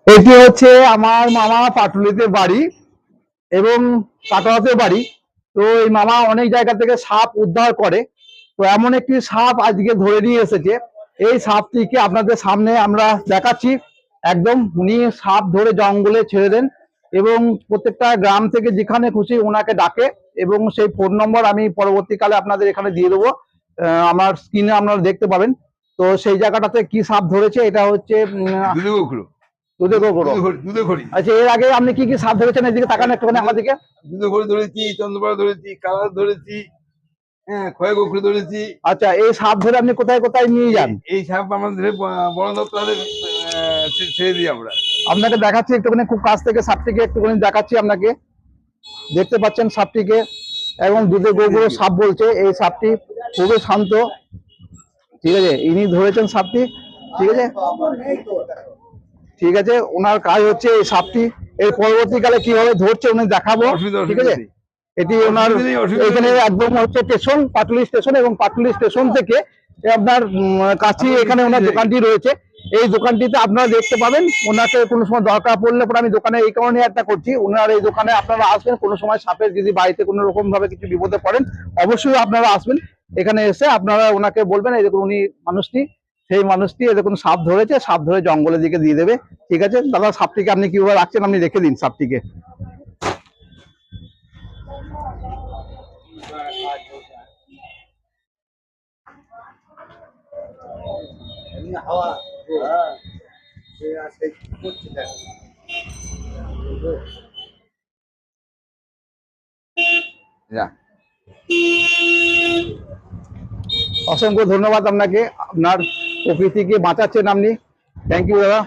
এটি হচ্ছে আমার মামা পাটুলিতে বাড়ি এবং কাটোয়াতে বাড়ি। তো এই মামা অনেক জায়গা থেকে সাপ উদ্ধার করে। তো এমন একটি সাপ আজকে ধরে নিয়ে এসেছে। এই সাপটিকে আপনাদের সামনে আমরা দেখাচ্ছি। একদম উনি সাপ ধরে জঙ্গলে ছেড়ে দেন এবং প্রত্যেকটা গ্রাম থেকে যেখানে খুশি ওনাকে ডাকে এবং সেই ফোন নম্বর আমি পরবর্তীকালে আপনাদের এখানে দিয়ে দেবো। আমার স্ক্রিনে আপনারা দেখতে পাবেন। তো সেই জায়গাটাতে কি সাপ ধরেছে, এটা হচ্ছে আচ্ছা, এর আগে আপনি কি কি সাপ ধরেছেন এদিকে তাকান একটুখানি আমাদেরকে। দুধে ধরেছি, চন্দ্রপাড়া ধরেছি, কালার ধরেছি, হ্যাঁ খয় গোখরে ধরেছি। আচ্ছা, এই সাপ ধরে আপনি কোথায় কোথায় নিয়ে যান? এই সাপ আমাদের বন দপ্তরে ছেড়ে দিই আমরা। আপনাকে দেখাচ্ছি একটুখানি খুব কাছ থেকে সাপটিকে একটুখানি দেখাচ্ছি আপনাকে। দেখতে পাচ্ছেন সাপটিকে, এবং দুধে গোগুলো সাপ বলছে। এই সাপটি খুবই শান্ত, ঠিক আছে। ইনি ধরেছেন সাপটি, ঠিক আছে। ঠিক আছে, ওনার কাজ হচ্ছে এই সাপটি এর পরবর্তীকালে কিভাবে ধরছে উনি দেখাবো, ঠিক আছে। এটি ওনার এখানে একদম হচ্ছে স্টেশন, পাটুলি স্টেশন, এবং পাটুলি স্টেশন থেকে আপনার কাছে এখানে ওনার দোকানটি রয়েছে। এই দোকানটিতে আপনারা দেখতে পাবেন। ওনাকে কোনো সময় দরকার পড়লে পরে আমি দোকানে এই কারণে একটা করছি, ওনার এই দোকানে আপনারা আসবেন। কোনো সময় সাপের যদি বাড়িতে কোনো রকম ভাবে কিছু বিপদে পড়েন, অবশ্যই আপনারা আসবেন এখানে। এসে আপনারা ওনাকে বলবেন এই দেখুন উনি মানুষটি, সেই মানুষটি এরকম সাপ ধরেছে, সাপ ধরে জঙ্গলের দিকে দিয়ে দেবে, ঠিক আছে। দাদা, সাপটিকে আপনি কিভাবে রাখছেন আপনি রেখে দিন সাপটিকে। অসংখ্য ধন্যবাদ আপনাকে, আপনার প্রকৃতিকে বাঁচাচ্ছেন আপনি। থ্যাংক ইউ দাদা।